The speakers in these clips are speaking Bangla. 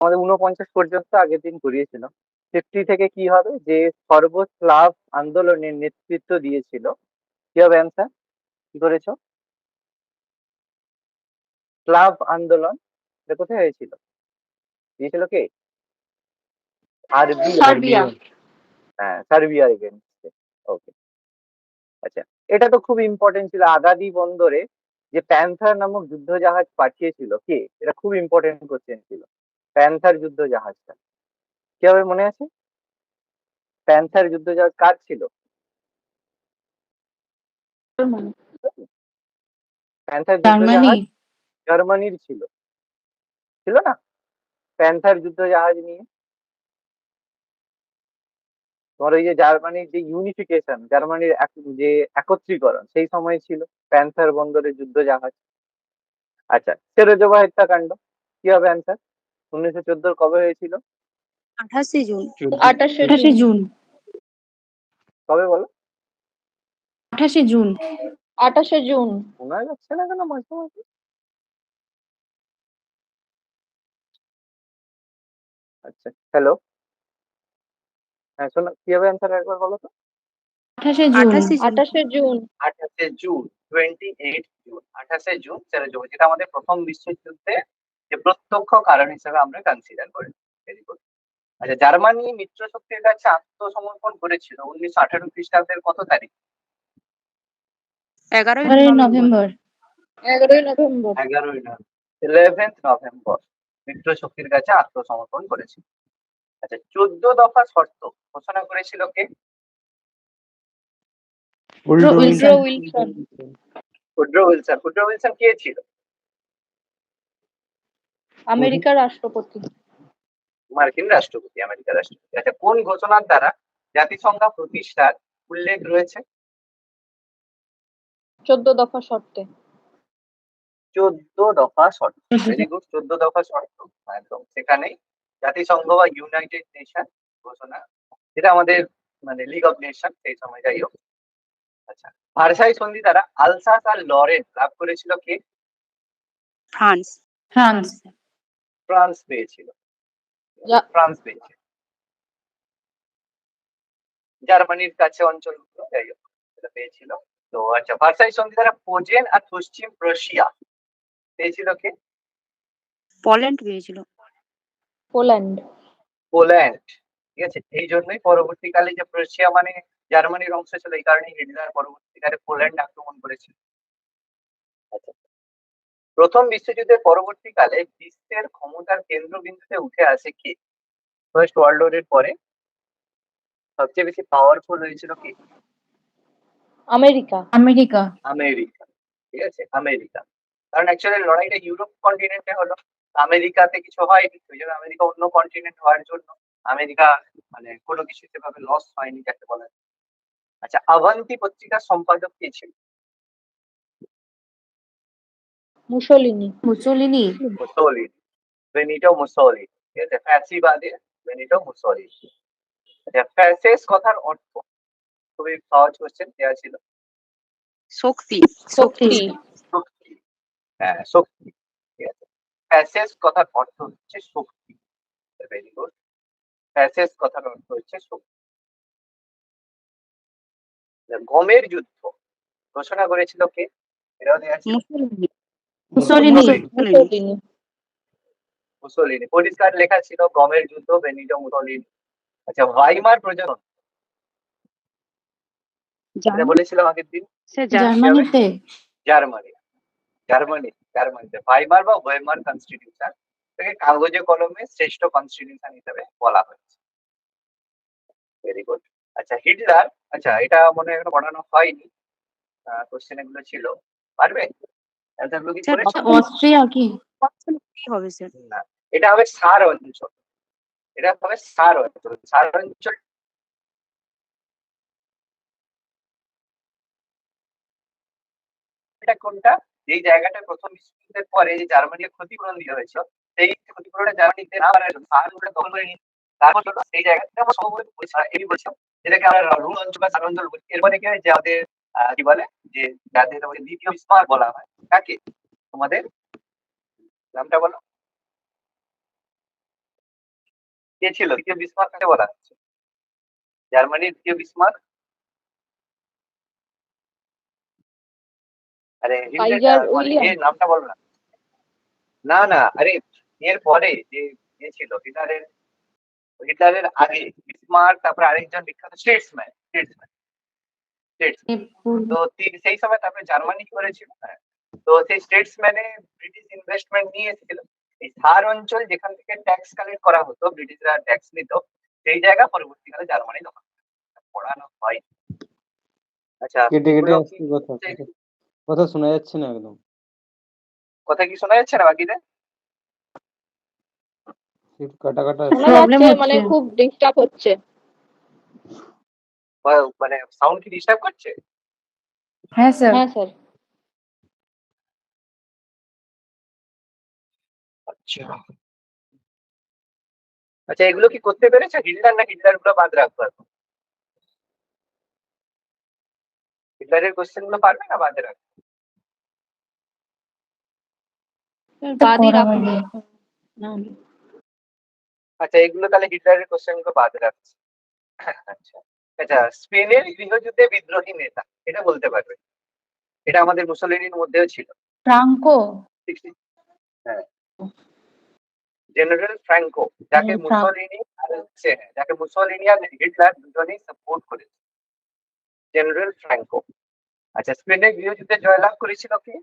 আমাদের 49 পর্যন্ত আগের দিন করিয়েছিল। 50 থেকে কি হবে, যে সর্বস্লাভ আন্দোলনের নেতৃত্ব দিয়েছিল, কি হবে অ্যান্সার? কি করেছো? স্লাভ আন্দোলন এটা কোথায় হয়েছিল? দিয়েছিল কে? সার্বিয়া। সার্বিয়া। হ্যাঁ, সার্বিয়ার এগেনস্টে। ওকে। আচ্ছা, এটা তো খুব ইম্পর্টেন্ট ছিল। আগাদি বন্দরে যে প্যান্থার নামক যুদ্ধ জাহাজ পাঠিয়েছিল কে? এটা খুব ইম্পর্টেন্ট কোশ্চেন ছিল। প্যান্থার যুদ্ধ জাহাজটা কি হবে, মনে আছে? প্যান্থার যুদ্ধ জাহাজ কার ছিল? প্যান্থার যুদ্ধ জার্মানি। জাহাজ জার্মানির ছিল, ছিল না? প্যান্থার যুদ্ধ জাহাজ নিয়ে তোমার ওই যে জার্মানির যে ইউনিফিকেশন, জার্মানির যে একত্রীকরণ, সেই সময় ছিল প্যান্থার বন্দরের যুদ্ধ জাহাজ। আচ্ছা, সেরোজোভা হত্যাকাণ্ড কি হবে অ্যান্সার? 1914 কবে হয়েছিল? 28 জুন। 28 জুন। কবে বলো? 28 জুন। 28 জুন। শোনা যাচ্ছে না কেন মাঝে মাঝে? আচ্ছা, হ্যালো। হ্যাঁ, শোনো, কি হবে অ্যান্সার একবার বলো তো? 28 June. 28 June. 28 June, 28 June, 28 June সেরোজোভা, যেটা আমাদের প্রথম বিশ্বযুদ্ধে যে প্রত্যক্ষ কারণ হিসেবে আমরা কনসিডার করি। Very good. আচ্ছা, জার্মানি মিত্র শক্তির কাছে আত্মসমর্পণ করেছিল 1918 খ্রিস্টাব্দের কত তারিখ? 11 নভেম্বর। 11 নভেম্বর। 11th নভেম্বর মিত্র শক্তির কাছে আত্মসমর্পণ করেছিল। আচ্ছা, 14 দফা শর্ত ঘোষণা করেছিল কে? Wilson. Wilson. Woodrow Wilson. Woodrow Wilson কে ছিল? আমেরিকার রাষ্ট্রপতি। মার্কিন রাষ্ট্রপতি, আমেরিকার রাষ্ট্রপতি। আচ্ছা, কোন ঘোষণার দ্বারা জাতিসংঘ প্রতিষ্ঠার উল্লেখ রয়েছে? 14 দফা শর্তে। 14 দফা শর্ত। ভেরি গুড, 14 দফা শর্ত। একদম সেখানেই জাতিসংঘ বা ইউনাইটেড নেশন ঘোষণা, যেটা আমাদের মানে লিগ অফ নেশন সেই সময়, যাই হোক। আচ্ছা, ভার্সাই সন্ধি দ্বারা আলসাস আর লরেন লাভ করেছিল কে? ফ্রান্স। ফ্রান্স। ফ্রান্স পেয়েছিল। ফ্রান্স পেয়েছে। জার্মানির কাছে অঞ্চলগুলো, যাই হোক, সেটা পেয়েছিল। তো আচ্ছা, ভার্সাই সন্ধি দ্বারা পোজেন আর পশ্চিম প্রুশিয়া পেয়েছিল কে? পোল্যান্ড পেয়েছিল। পোল্যান্ড। পোল্যান্ড। ঠিক আছে, এই জন্যই পরবর্তীকালে যে প্রুশিয়া মানে জার্মানির অংশ ছিল, এই কারণে হিটলার পরবর্তীকালে পোল্যান্ড আক্রমণ করেছিল। আচ্ছা, প্রথম বিশ্বযুদ্ধের পরবর্তীকালে বিশ্বের ক্ষমতার কেন্দ্রবিন্দুতে উঠে আসে কে? ফার্স্ট ওয়ার্ল্ড ওয়ার এর পরে সবচেয়ে বেশি পাওয়ারফুল হয়েছিল কে? আমেরিকা। আমেরিকা। আমেরিকা। ঠিক আছে, আমেরিকা। কারণ অ্যাকচুয়ালি লড়াইটা ইউরোপ কন্টিনেন্টে হলো, আমেরিকাতে কিছু হয়নি, ওই জন্য আমেরিকা অন্য কন্টিনেন্ট হওয়ার জন্য আমেরিকা মানে কোনো কিছু সেভাবে লস হয়নি যাকে বলা যায়। আচ্ছা, আভান্তি পত্রিকার সম্পাদক কে ছিল? Mussolini. Mussolini. Mussolini. Benito Mussolini. ঠিক আছে, ফ্যাসিবাদে বেনিটো মুসোলিনি। আচ্ছা, ফ্যাসিস্ট কথার অর্থ খুবই সহজ কোশ্চেন দেওয়া ছিল। শক্তি। শক্তি। শক্তি। হ্যাঁ, শক্তি। ঠিক আছে, ফ্যাসিস্ট কথার অর্থ হচ্ছে শক্তি। Very good. ফ্যাসিস্ট কথার অর্থ হচ্ছে শক্তি। গমের যুদ্ধ ঘোষণা করেছিল কে? এটাও দেওয়া ছিল। মুসোলিনি। মুসোলিনি। মুসোলিনি। মুসোলিনি। পরিষ্কার লেখা ছিল গমের যুদ্ধ, বেনিটো মুসোলিনি। আচ্ছা, ভাইমার প্রজনন, এটা বলেছিলাম আগের দিন। জার্মানিতে। জার্মানি। জার্মানিতে ভাইমার বা ওয়েমার কনস্টিটিউশন, এটাকে কাগজে কলমে শ্রেষ্ঠ কনস্টিটিউশন হিসেবে বলা হয়েছে। Very good. আচ্ছা, হিটলার, আচ্ছা এটা মনে হয় এখনো পড়ানো হয়নি, কোশ্চেন এগুলো ছিল, পারবে অ্যান্সার গুলো? কি করেছো? অস্ট্রিয়া কি? কি হবে স্যার? না, এটা হবে সার অঞ্চল। এটা হবে সার অঞ্চল। সার অঞ্চল এটা কোনটা? যেই জায়গাটা প্রথম বিশ্বযুদ্ধের পরে যে জার্মানিকে ক্ষতিপূরণ দিতে হয়েছিল, সেই ক্ষতিপূরণটা জার্মানিতে না পারার জন্য সার অঞ্চলটা দখল করে নিয়ে তারপর সেই জায়গাটা আমরা সম্ভবত এই বলছিলাম, যেটাকে আমরা রুল অঞ্চল বা সার অঞ্চল বলি। এরপরে কি হয় যে আমাদের কি বলে, যে যাদের আমাদের দ্বিতীয় বিসমার্ক বলা হয়, কাকে? তোমাদের নামটা বলো। কে ছিল দ্বিতীয় বিসমার্ক কাকে বলা হচ্ছে? জার্মানির দ্বিতীয় বিসমার্ক? আরে কাইজার মানে উইলিয়াম। এর নামটা বলো না। না না, আরে এর পরে যে ছিল হিটলারের আগে বিসমার্ক, তারপরে আরেকজন বিখ্যাত স্টেটসম্যান। তো সেই সময় তারপরে জার্মানি করেছিল। হ্যাঁ, তো সেই স্টেটসম্যানে ব্রিটিশ ইনভেস্টমেন্ট নিয়ে এসেছিল। এই সার অঞ্চল যেখান থেকে ট্যাক্স কালেক্ট করা হতো, ব্রিটিশরা ট্যাক্স নিত, সেই জায়গা পরবর্তীকালে জার্মানি দখল করে। পড়ানো হয়। আচ্ছা, কেটে কেটে এগুলো কি আসছে কথা, কথা শোনা যাচ্ছে না একদম। কথা কি শোনা যাচ্ছে না বাকিদের? একটু কাটা কাটা শোনা আসছে। প্রবলেম যাচ্ছে, মানে হচ্ছে। খুব ডিস্টার্ব হচ্ছে। মানে সাউন্ড কি ডিস্টার্ব করছে? হ্যাঁ স্যার। হ্যাঁ স্যার। আচ্ছা আচ্ছা, এগুলো কি করতে পেরেছে হিটলার, না হিটলার গুলো বাদ রাখবো এখন? হিটলারের কোশ্চেন গুলো পারবে না বাদ রাখবে? বাদই করা রাখুন। হয়নি। না, আচ্ছা, এগুলো তাহলে হিটলারের কোশ্চেন গুলো বাদ রাখছে। আচ্ছা আচ্ছা, স্পেনের গৃহযুদ্ধে বিদ্রোহী নেতা, এটা বলতে পারবে? এটা আমাদের মুসলিনীর মধ্যেও ছিল। ফ্রাঙ্কো। 60 হ্যাঁ, জেনারেল ফ্র্যাঙ্কো, যাকে মুসলিনী যাকে মুসলিনী আর হিটলার দুজনেই সাপোর্ট করেছে। General Franco. আচ্ছা, স্পেনের গৃহযুদ্ধে জয়লাভ করেছিল কি?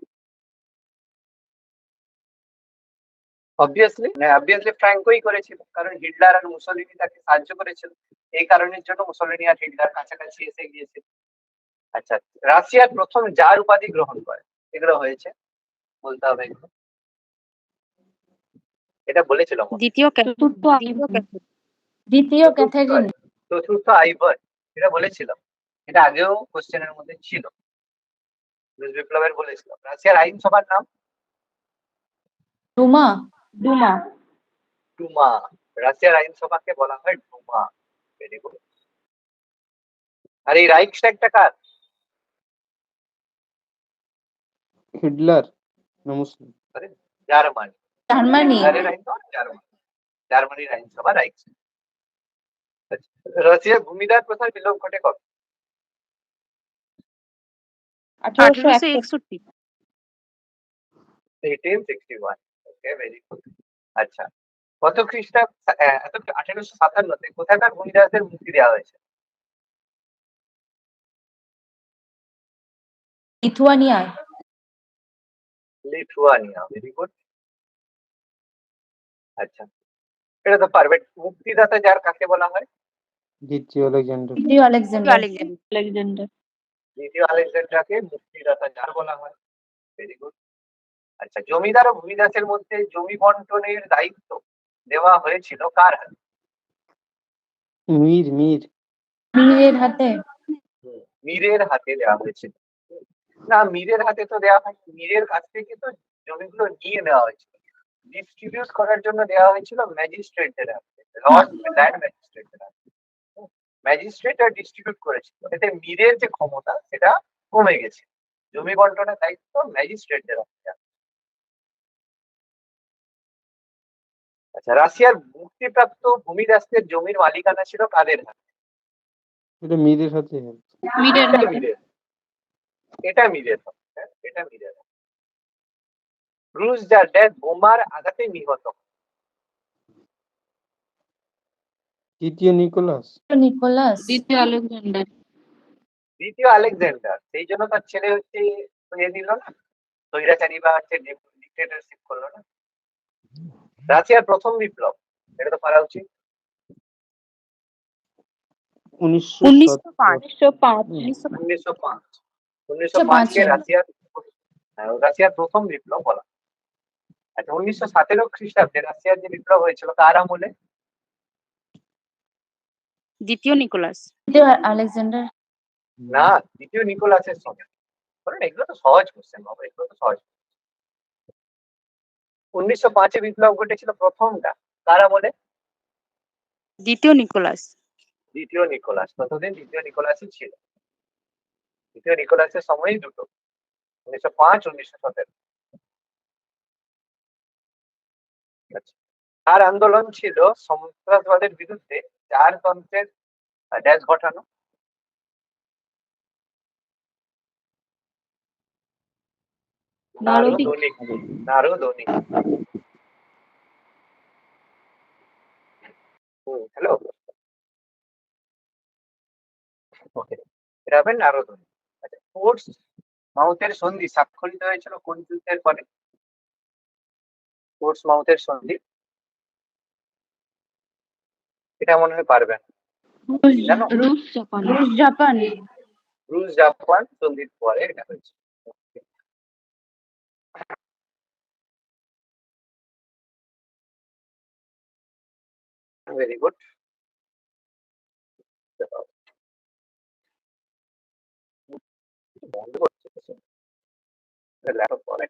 অবভিয়াসলি ফ্র্যাঙ্কোই করেছিল, কারণ হিটলার আর মুসলিনী তাকে সাহায্য করেছিল। এই কারণের জন্য মুসলিনী আর হিটলার কাছাকাছি এসে গিয়েছিল। আচ্ছা, রাশিয়ার প্রথম জার উপাধি গ্রহণ করে, এগুলো হয়েছে, বলতে হবে এগুলো। এটা বলেছিল মনে হয়। দ্বিতীয় দ্বিতীয় ক্যাথারিন। চতুর্থ আইভার, এটা বলেছিল। এটা আগেও কোশ্চেনের মধ্যে ছিল, রুশ বিপ্লবের বলেছিল। রাশিয়ার আইনসভার নাম? ডুমা। ডুমা। ডুমা। রাশিয়ার আইনসভাকে বলা হয় ডুমা। Very good. আর এই রাইখস্ট্যাগটা কার? হিটলার না মুসলিম? আরে, জার্মানি। জার্মানি। হিটলারের আইনসভা জার্মানি, জার্মানির আইনসভা রাইখস্ট্যাগ। আচ্ছা, রাশিয়ার ভূমিদার প্রথার বিলোপ ঘটে কবে? 1861। 1861। ওকে, ভেরি গুড। আচ্ছা, কত খ্রিস্টাব্দ 1857-তে কোথাকার ভূমিদাসদের মুক্তি দেওয়া হয়েছে? লিথুয়ানিয়া। লিথুয়ানিয়া। Very good. আচ্ছা, এটা তো পারবে। মুক্তিদাতা যার কাকে বলা হয়? দ্বিতীয় আলেকজান্ডার। দ্বিতীয় আলেকজান্ডার। আলেকজান্ডার। দ্বিতীয় আলেকজান্ডারকে মুক্তিদাতা যার বলা হয়। Very good. আচ্ছা, জমিদার ও ভূমিদাসের মধ্যে জমি বন্টনের দায়িত্ব দেওয়া হয়েছিল কার হাতে? মীর। মীরের হাতে। মীরের হাতে দেওয়া হয়েছিল। না, মীরের হাতে তো দেওয়া হয়নি, মীরের কাছ থেকে তো জমিগুলো নিয়ে নেওয়া হয়েছিল। ডিস্ট্রিবিউট করার জন্য দেওয়া হয়েছিল ম্যাজিস্ট্রেটদের হাতে, ল্যান্ড ম্যাজিস্ট্রেটদের হাতে। ম্যাজিস্ট্রেট আর ডিস্ট্রিবিউট করেছিল, এতে মীরের যে ক্ষমতা সেটা কমে গেছে। জমি বন্টনের দায়িত্ব ম্যাজিস্ট্রেটদের হাতে। আচ্ছা, রাশিয়ার মুক্তিপ্রাপ্ত ভূমিদাসদের জমির মালিকানা ছিল কাদের হাতে? এটা মীরের হাতে। মিডের এটা হাতে। মীরের। এটা মীরের হাতে, হ্যাঁ, এটা মীরের হাতে। রুশ জারদের বোমার আঘাতে নিহত। তৃতীয় নিকোলাস। নিকোলাস। দ্বিতীয় আলেকজান্ডার। দ্বিতীয় আলেকজান্ডার, সেই জন্য তার ছেলে হচ্ছে ইয়ে দিল না, স্বৈরাচারী বা হচ্ছে ডিক্টেটরশিপ করলো না। রাশিয়ার প্রথম বিপ্লব, এটা তো পারা উচিত। 1905। 1905। 1905-কে রাশিয়ার প্রথম বিপ্লব বলা। আচ্ছা, 1917 খ্রিস্টাব্দে রাশিয়ার যে বিপ্লব হয়েছিল কার আমলে? দ্বিতীয় নিকোলাস। দ্বিতীয় আলেকজান্ডার। না, দ্বিতীয় নিকোলাসের সময়। বলেন, এগুলো তো সহজ কোশ্চেন বাবা, এগুলো তো সহজ। 1905-এ বিপ্লব ঘটেছিল প্রথমটা কার আমলে? দ্বিতীয় নিকোলাস। দ্বিতীয় নিকোলাস। ততদিন দ্বিতীয় নিকোলাসই ছিল। দ্বিতীয় নিকোলাসের সময়ই দুটো, 1905, 1917। আচ্ছা, আর আন্দোলন ছিল সন্ত্রাসবাদের বিরুদ্ধে চার তন্ত্রের ড্যাশ ঘটানো। নারদিক। নারদনিক। নারদনিক। হ্যালো। ওকে, এটা হবে নারদনিক। আচ্ছা, ফোর্স মাউথের সন্ধি স্বাক্ষরিত হয়েছিল কোন যুদ্ধের পরে? ফোর্স মাউথের সন্ধি, এটা মনে হয় পারবে না। জানো? রুশ জাপান। রুশ জাপান। রুশ জাপান সন্ধির পরে এটা হয়েছে। Very good. বন্ধ করছে ল্যাপটপ পরে।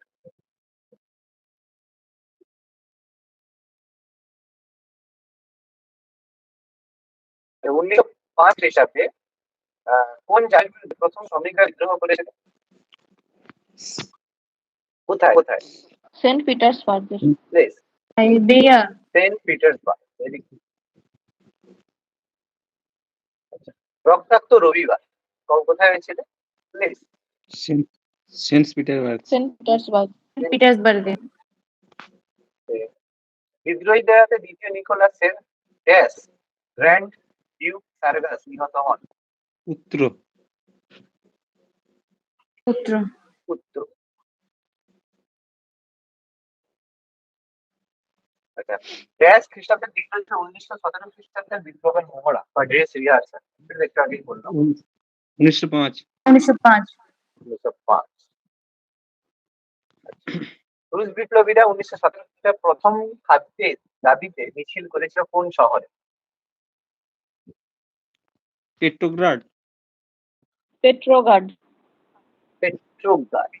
1905 খ্রিস্টাব্দে কোন জাতির বিরুদ্ধে প্রথম শ্রমিকরা বিদ্রোহ করেছিল? কোথায় কোথায়? Saint Petersburg. Place Siberia. Saint Petersburg. Very good. রক্তাক্ত রবিবার কোথায় হয়েছিল? Place Saint Petersburg. Saint Petersburg. পিটার্সবার্গে। বিদ্রোহীদের হাতে দ্বিতীয় নিকোলাসের ড্যাশ গ্র্যান্ড ডিউক সার্গাস নিহত হন। পুত্র। পুত্র। পুত্র। আচ্ছা, ড্যাশ খ্রিস্টাব্দের বিদ্রোহ 1917 খ্রিস্টাব্দের বিদ্রোহের মহড়া বা ড্রেস রিহার্সাল, এটা একটু আগেই বললাম। 1905। 1905। 1905। রুশ বিপ্লবীরা 1917 খ্রিস্টাব্দে প্রথম খাদ্যের দাবিতে মিছিল করেছিল কোন শহরে? পেট্রোগ্রাড। পেট্রোগার্ড। পেট্রোগ্রাড।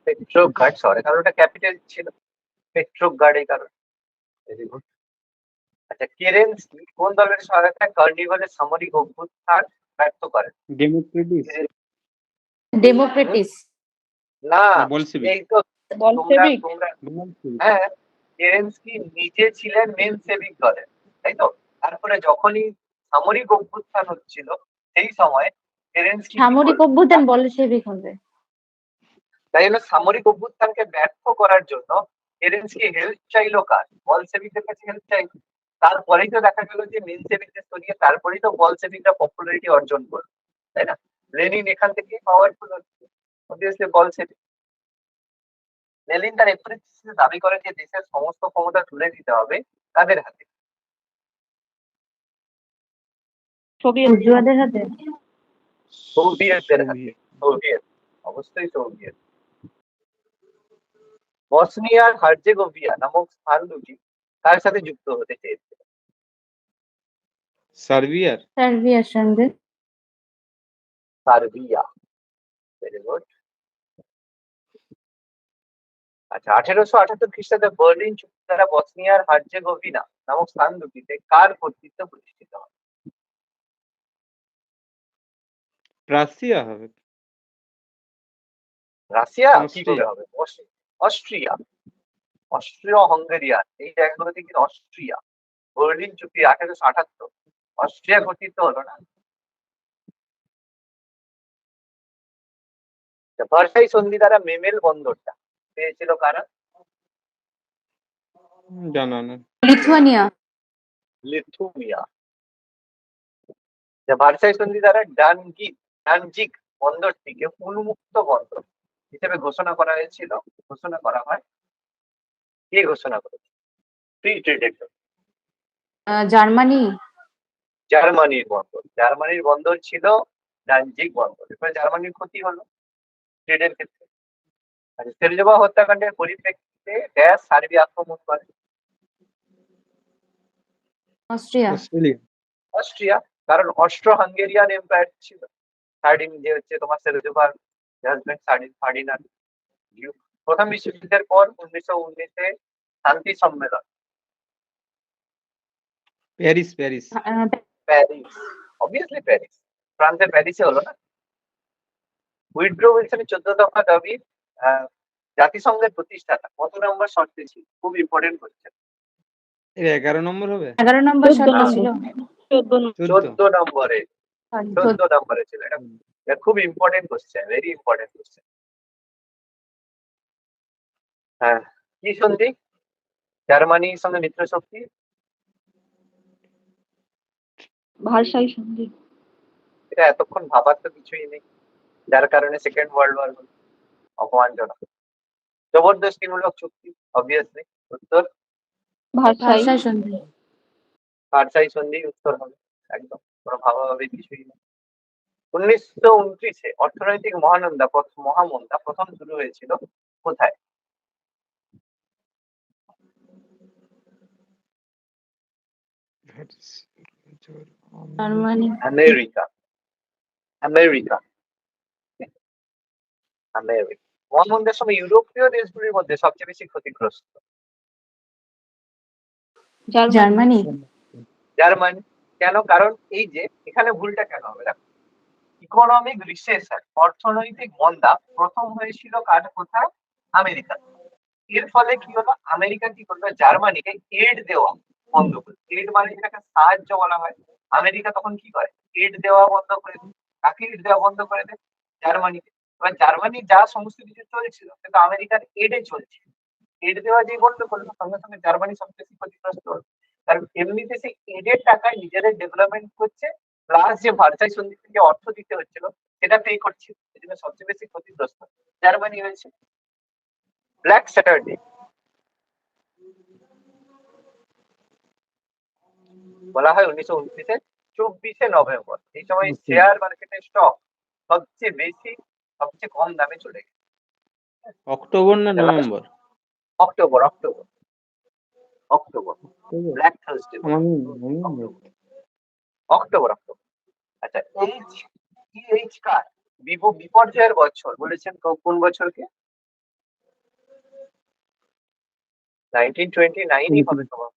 পেট্রোগ্রাড শহরে, কারণ ওটা ক্যাপিটাল ছিল। পেট্রোগ্রাড এই কারণে। Very good. আচ্ছা, কেরেনস্কি কোন দলের সহায়তায় কার্নিভালের সামরিক অভ্যুত্থান ব্যর্থ করেন? ডেমোক্রেটিস। ডেমোক্রেটিস। না, বলসেবিক। এই তো বলসেবিক। তোমরা হ্যাঁ, কেরেনস্কি নিজে ছিলেন মেনসেভিক দলের, তাই তো? তারপরে যখনই সামরিক অভ্যুত্থান হচ্ছিল সেই সময় কেরেনস্কি কি সামরিক করলেন? অভ্যুত্থান বলশেভিক হবে। তাই জন্য সামরিক অভ্যুত্থানকে ব্যর্থ করার জন্য কেরেনস্কি হেল্প চাইলো কার? বলসেভিকদের কাছে হেল্প চাইলো। তারপরেই তো দেখা গেল যে মেনসেভিকদের সরিয়ে তারপরেই তো বলসেভিকরা পপুলারিটি অর্জন করলো, তাই না? লেনিন এখান থেকে পাওয়ারফুল হচ্ছে, অবভিয়াসলি বলসেভিক। লেনিন তার এপ্রিসিসে দাবি করেন যে দেশের সমস্ত ক্ষমতা তুলে দিতে হবে তাদের হাতে। সোভিয়েত। বুর্জুয়াদের হাতে। সোভিয়েতদের হাতে। সোভিয়েত, অবশ্যই সোভিয়েত। বসনিয়ার হার্জেগোভিয়া নামক স্থান দুটি কার সাথে যুক্ত হতে চেয়েছে? সার্বিয়ার। সার্বিয়ার সঙ্গে। সার্বিয়া। Very good. আচ্ছা, 1878 খ্রিস্টাব্দে বার্লিন চুক্তি দ্বারা বসনিয়ার হার্জেগোভিনা নামক স্থান দুটিতে কার কর্তৃত্ব প্রতিষ্ঠিত হয়? রাশিয়া হবে। রাশিয়া কি অস্ট্রিয়া। করে হবে? অস্ট্রিয়া। অস্ট্রিয় হাঙ্গেরিয়ান এই জায়গাগুলো থেকে অস্ট্রিয়া। বার্লিন চুক্তি 1878, অস্ট্রিয়া কর্তৃত্ব হলো না। ভার্সাই সন্ধি দ্বারা মেমেল বন্দরটা পেয়েছিল কারা? জানা না। লিথুয়ানিয়া। লিথুয়ানিয়া। ভার্সাই সন্ধি দ্বারা ডানজিক বন্দরটিকে উন্মুক্ত বন্দর হিসেবে ঘোষণা করা হয়েছিল। ঘোষণা করা হয়, কে ঘোষণা করেছে? ফ্রি ট্রেডের জন্য। জার্মানি। জার্মানির বন্দর। জার্মানির বন্দর ছিল ডানজিক বন্দর। এবার জার্মানির ক্ষতি হলো ট্রেডের ক্ষেত্রে। আচ্ছা, সেরজোভা হত্যাকাণ্ডের পরিপ্রেক্ষিতে ড্যাশ সার্বিয়া আক্রমণ করে? অস্ট্রিয়া। অস্ট্রেলিয়া। অস্ট্রিয়া, কারণ অস্ট্রো হাঙ্গেরিয়ান এম্পায়ার ছিল। সার্ডিন যে হচ্ছে তোমার সেরজোভার হাজবেন্ড ফার্ডিনান্ড ডিউক। প্রথম বিশ্বযুদ্ধের পর 1919-এ শান্তি সম্মেলন। Paris. Paris. Paris, obviously Paris. ফ্রান্সের প্যারিসে হলো না? উইড্রো উইলসনের 14 দফা দাবি জাতিসংঘের প্রতিষ্ঠাতা কত নম্বর শর্তে ছিল? খুব ইম্পর্টেন্ট কোয়েশ্চেন। এর 11 নম্বর হবে? 11 নম্বর 14 শর্ত নম্বর। ছিল। 14 নম্বর। 14 14 নম্বরে, Sorry, 14 নম্বরে ছিল। এটা খুব important question, very important question. হ্যাঁ, কি সন্ধি জার্মানির সঙ্গে মিত্র শক্তি? ভার্সাই সন্ধি। এটা এতক্ষণ ভাবার তো কিছুই নেই, যার কারণে সেকেন্ড ওয়ার্ল্ড ওয়ার হলো। অপমানজনক, জবরদস্তিমূলক চুক্তি, অবভিয়াসলি। উত্তর ভার্সাই। ভার্সাই সন্ধি। ভার্সাই সন্ধি উত্তর হবে, একদম কোনো ভাবাভাবি কিছুই নেই। 1929-এ অর্থনৈতিক মহামন্দা প্রথম শুরু হয়েছিল কোথায়? জার্মানি। America, America, America. মহামন্দার সময় ইউরোপীয় দেশগুলির মধ্যে সবচেয়ে বেশি ক্ষতিগ্রস্ত জার্মানি। জার্মানি। জার্মানি। কেন? কারণ এই যে এখানে ভুলটা কেন হবে, দেখো, ইকোনমিক রিসেশন, অর্থনৈতিক মন্দা প্রথম হয়েছিল কোথায়? আমেরিকা। এর ফলে কি হলো, আমেরিকা কি করলো, জার্মানিকে এড দেওয়া বন্ধ করে। এড মানে যেটাকে সাহায্য বলা হয়। আমেরিকা তখন কি করে, এড দেওয়া বন্ধ করে দেয়। কাকে এড দেওয়া বন্ধ করে দেয়? জার্মানিকে। এবার জার্মানির যা সমস্ত কিছু চলছিল সেটা আমেরিকার এডে চলছিল। এড দেওয়া যে বন্ধ করলো, সঙ্গে সঙ্গে জার্মানি সবচেয়ে বেশি ক্ষতিগ্রস্ত হলো। কারণ এমনিতে সেই এডের টাকায় নিজেদের ডেভেলপমেন্ট করছে, প্লাস যে ভার্সাই সন্ধি থেকে অর্থ দিতে হচ্ছিল সেটা পে করছিল। এই জন্য সবচেয়ে বেশি ক্ষতিগ্রস্ত জার্মানি হয়েছে। ব্ল্যাক স্যাটারডে বলা হয় 1929-এ 24শে নভেম্বর। এই সময় শেয়ার মার্কেটের স্টক সবচেয়ে বেশি, সবচেয়ে কম দামে চলে গেছে। অক্টোবর না November? October, October, October. Black Thursday, October, October. আচ্ছা, এইচ কার বিপর্যয়ের বছর বলেছেন কোন বছরকে? 1929 হবে তোমার।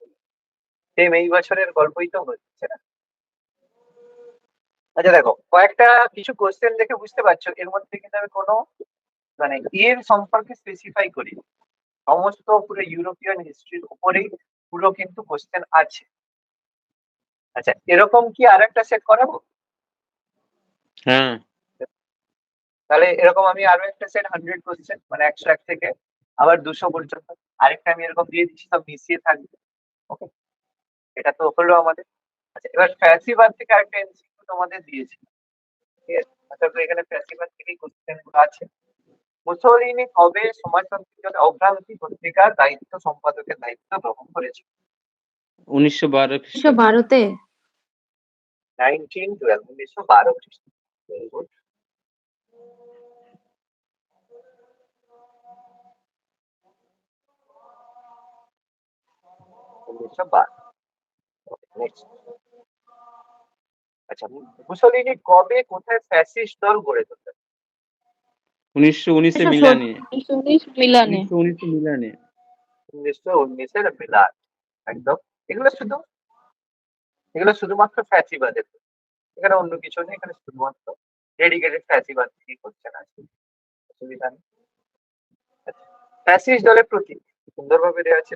সেম এই বছরের গল্পই তো হচ্ছে না। আচ্ছা দেখো, কয়েকটা কিছু কোশ্চেন দেখে বুঝতে পারছো এর মধ্যে কিন্তু আমি কোনো মানে এর সম্পর্কে স্পেসিফাই করি, সমস্ত পুরো ইউরোপিয়ান হিস্ট্রির উপরেই পুরো কিন্তু কোশ্চেন আছে। আচ্ছা, এরকম কি আর একটা সেট করাবো? হ্যাঁ, তাহলে এরকম আমি আরো একটা সেট 100 কোশ্চেন, মানে 101 থেকে আবার 200 পর্যন্ত আরেকটা আমি এরকম দিয়ে দিচ্ছি, সব মিশিয়ে থাকবে। ওকে, এটা তো হলো আমাদের। আচ্ছা, এবার ফ্যাসিবাদ থেকে আরেকটা এমসিকিউ তোমাদের দিয়েছি, ঠিক আছে? আচ্ছা, তো এখানে ফ্যাসিবাদ থেকে কোশ্চেন গুলো আছে। মুসোলিনি কবে সমাজতান্ত্রিক অভ্রান্তি পত্রিকার দায়িত্ব সম্পাদকের দায়িত্ব গ্রহণ করেছে? 1912 1912-তে। 1912 খ্রিস্টাব্দে। Very good. Next. আচ্ছা, মুসোলিনি কবে কোথায় ফ্যাসিস্ট দল গড়ে তোলে? 1919 মিলানে। 1919 মিলানে। 1919 মিলানে। 1919-এর মিলান, একদম। এগুলো শুধুমাত্র ফ্যাসিবাদের, এখানে অন্য কিছু নেই, এখানে শুধুমাত্র ডেডিকেটেড ফ্যাসিবাদ কি করছে না, অসুবিধা নেই। ফ্যাসিস্ট দলের প্রতীক সুন্দরভাবে দেওয়া আছে,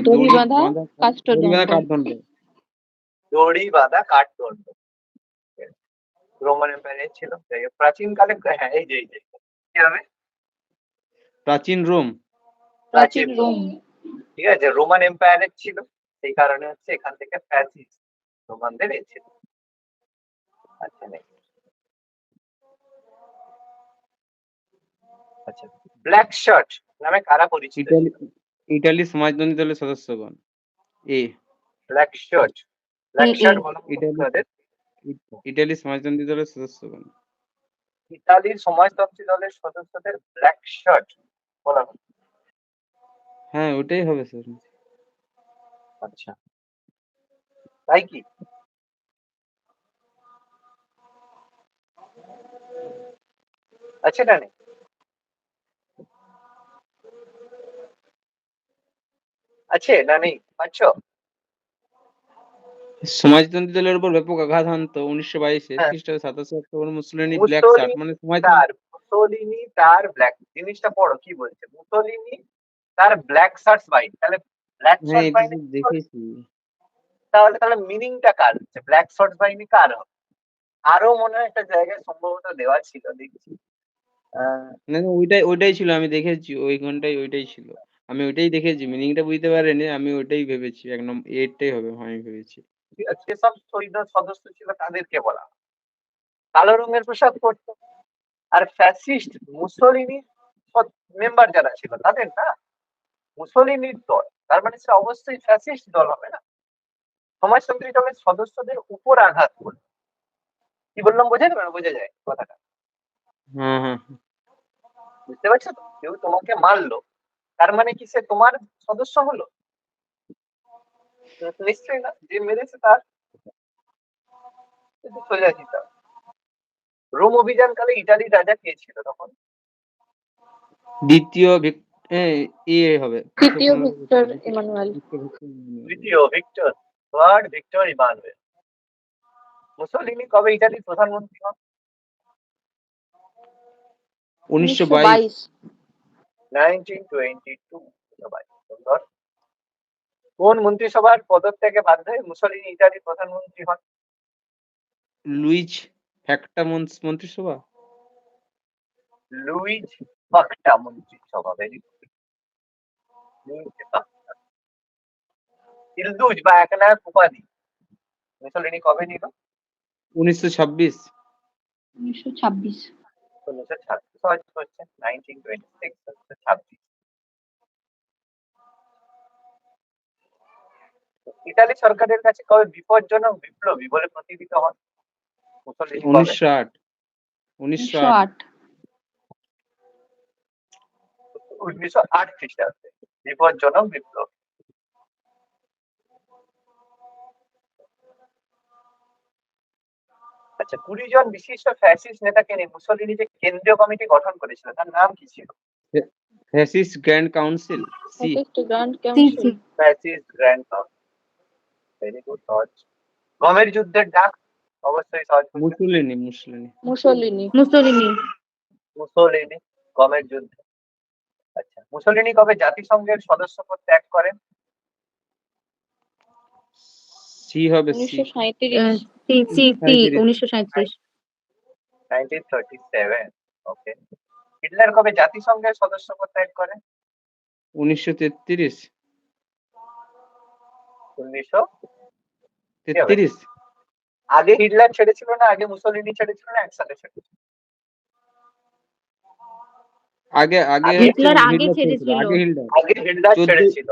দড়ি বাঁধা কাষ্ঠদণ্ড। দড়ি বাঁধা কাঠদণ্ড। রোমান এম্পায়ারে ছিল, প্রাচীনকালে। হ্যাঁ, এই যে কি হবে, প্রাচীন রোম। প্রাচীন রোম। ঠিক আছে, রোমান এম্পায়ারের ছিল, সেই কারণে হচ্ছে এখান থেকে ফ্যাসিস্ট রোমানদের ছিল। আচ্ছা, আচ্ছা, ব্ল্যাক শার্ট নামে কারা পরিচিত? ইটালি সমাজতন্ত্রী দলের সদস্যগণ। ব্ল্যাক শার্ট বলো তাদের। ইটালি সমাজতন্ত্রী দলের সদস্যগণ। ইতালির সমাজতন্ত্রী দলের সদস্যদের ব্ল্যাক শার্ট বলা হয়। হ্যাঁ, ওটাই হবে স্যার। আচ্ছা, তাই কি? আচ্ছা, না নেই? আছে না নেই? পাচ্ছো? সমাজতন্ত্রী দলের উপর ব্যাপক আঘাত হানত 1922-এ হ্যাঁ। খ্রিস্টাব্দে 27 অক্টোবর মুসোলিনি ব্ল্যাক শার্ট মানে মুসোলিনি তার ব্ল্যাক, জিনিসটা পড়ো কি বলছে, মুসোলিনি তার ব্ল্যাক শার্টস বাইট। তাহলে ব্ল্যাক হ্যাঁ শর্ট এটা বাহিনী তো দেখেছি। তাহলে তাহলে মিনিংটা কার হচ্ছে ব্ল্যাক শর্ট বাহিনী কার হবে? আরো মনে হয় একটা জায়গায় সম্ভবত দেওয়া ছিল দেখছি। না, না ওইটাই ছিল আমি দেখেছি ওইখানটাই ওইটাই ছিল। আমি ওইটাই দেখেছি মিনিংটা বুঝতে পারিনি। আমি ওইটাই ভেবেছি ১ এটাই হবে আমি ভেবেছি। যেসব শহীদ সদস্য ছিল তাদেরকে বলা হয়। কালো রঙের পোশাক পরতো। আর ফ্যাসিস্ট মুসোলিনি মেম্বার যারা ছিল তাদের না, মুসোলিনির দল, তার মানে সে অবশ্যই ফ্যাসিস্ট দল হবে না। সমাজতন্ত্রী দলের সদস্যদের উপর আঘাত করলো। কি বললাম বোঝা যাবে না? বোঝা যায় কথাটা? হ্যাঁ, হ্যাঁ। বুঝতে পারছো তো? কেউ তোমাকে মারলো, তার মানে কি সে তোমার সদস্য হলো? নিশ্চয়ই না। যে মেরেছে তার কিন্তু সোজা হিসাব। রোম অভিযানকালে ইটালির রাজা কে ছিল তখন? দ্বিতীয় ইয়ে হবে। তৃতীয় ভিক্টর ইমানুয়েল। তৃতীয় Victor, third Victor Emmanuel. Mussolini কবে ইটালির প্রধানমন্ত্রী হন? ১৯২২ 1922। সুন্দর। কোন মন্ত্রিসভার পদত্যাগে বাধ্য হয়ে মুসোলিনি ইটালির প্রধানমন্ত্রী হন? লুইজ ফ্যাক্টা মন্ত্রিসভা? লুইজ ফাক্টা মন্ত্রিসভা। Very good. ইলদুজ বা একনায়ক উপাধি মুসোলিনি কবে নিল? ১৯২৬ ১৯২৬। 1926। সহজ হচ্ছে 1926, 1926। ইতালি সরকারের কাছে কবে বিপজ্জনক বিপ্লবী বলে প্রতিষ্ঠিত হন মুসোলিনি? কবে? ১৯০৮ ১৯০৮। 1908 খ্রিস্টাব্দে বিপজ্জনক বিপ্লব। আচ্ছা, 20 জন বিশিষ্ট ফ্যাসিস্ট নেতাকে নিয়ে মুসোলিনি যে কেন্দ্রীয় কমিটি গঠন করেছিল তার নাম কি ছিল? Fascist grand council C. First grand C council. Fascist grand council. Very good. সহজ। গমের যুদ্ধের ডাক অবশ্যই সহজ বুঝবে। Mussolini Mussolini. মুসোলিনি। মুসোলিনি গমের যুদ্ধ। আচ্ছা, মুসোলিনি কবে জাতিসংঘের সদস্যপদ ত্যাগ করেন? সি হবে C. ১৯৩৭। C C C 1937। 1937। Okay. Hitler কবে জাতিসংঘের সদস্যপদ ত্যাগ করেন? ১৯৩৩ 1933। আগে হিটলার ছেড়েছিল না আগে মুসোলিনি ছেড়েছিল না একসাথে ছেড়েছিল? আগে হিটলার আগে হিটলার ছেড়েছিল। আগে হিটলার আগে হিটলার 14 ছেড়েছিল।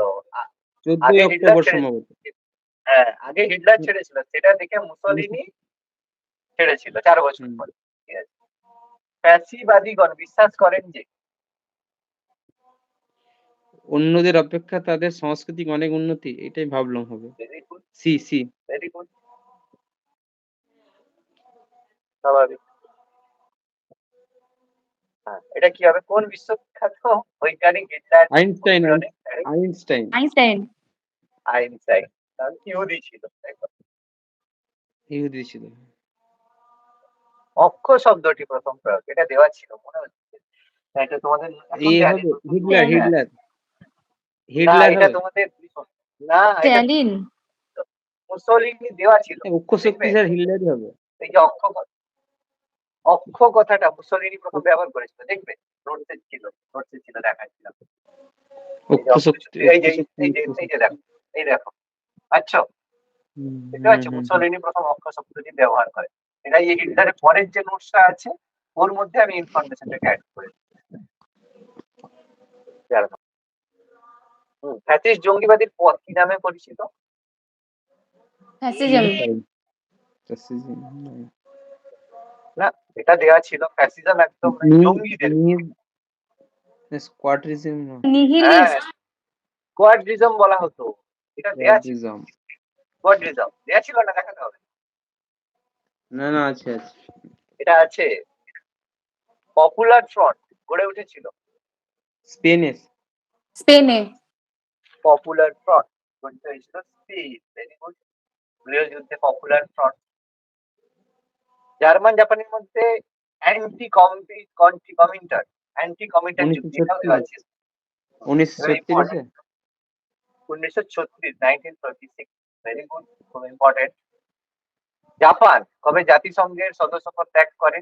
১৪ই আগে হিটলার অক্টোবর ছেড়েছিল। সম্ভবত। হ্যাঁ, আগে হিটলার ছেড়েছিল, সেটা দেখে মুসোলিনি ছেড়েছিল 4 বছর হুম। পরে। ঠিক আছে। ফ্যাসিবাদীগণ বিশ্বাস করেন যে অন্যদের অপেক্ষা তাদের সাংস্কৃতিক অনেক উন্নতি। এটাই ভাবলাম হবে। Very good, C. Very good. স্বাভাবিক। হ্যাঁ, এটা কি হবে? কোন বিশ্ববিখ্যাত বৈজ্ঞানিক হিটলার আইনস্টাইন উৎপীড়নে আইনস্টাইন আইনস্টাইন। আইনস্টাইন তাহলে ইহুদি ছিল, তাই তো? ইহুদি ছিল। অক্ষ শব্দটি প্রথম প্রয়োগ, এটা দেওয়া ছিল মনে হচ্ছে। না, এটা তোমাদের এখন এ জানি হবে না। হিটলার হ্যাঁ। হিটলার না, হিটলার এটা হবে। তোমাদের না, এটা স্ট্যালিন। মুসোলিনি দেওয়া ছিল। অক্ষ শক্তি স্যার হিটলারই হবে। এই যে অক্ষ কথাটা মুসোলিনি প্রথম ব্যবহার করেছিল, দেখবে নোটসে ছিল দেখাচ্ছিলাম। এই যে অক্ষ শক্তি এই যে দেখো, এই দেখো, আচ্ছা, দেখতে পাচ্ছ মুসোলিনি প্রথম অক্ষ শব্দটি ব্যবহার করে। এটা এই হিটলারের পরের যে নোটসটা আছে ওর মধ্যে আমি ইনফরমেশনটাকে অ্যাড করে ফ্যাসিস্ট জঙ্গিবাদীর পথ কি নামে পরিচিত? ফ্যাসিজম। না, এটা দেওয়া ছিল ফ্যাসিজম একদম জঙ্গিদের। স্কোয়াড্রিজম না নিহিলিস্ট। স্কোয়াড্রিজম বলা হতো। এটা দেওয়া ছিল। স্কোয়াড্রিজম স্কোয়াড্রিজম দেওয়া ছিল না, দেখাতে হবে। না আছে এটা আছে। পপুলার ফ্রন্ট গড়ে উঠেছিল স্পেনে পপুলার ফ্রন্ট গঠিত হয়েছিল স্পেন। Very good. গৃহযুদ্ধে পপুলার ফ্রন্ট। জার্মান জাপানের মধ্যে অ্যান্টি কমিন্টার যুদ্ধ এটাও দেওয়া ছিল। ১৯৩৬ 1936 1936 ভেরি গুড, খুব ইম্পর্টেন্ট। জাপান কবে জাতিসংঘের সদস্যপদ ত্যাগ করে?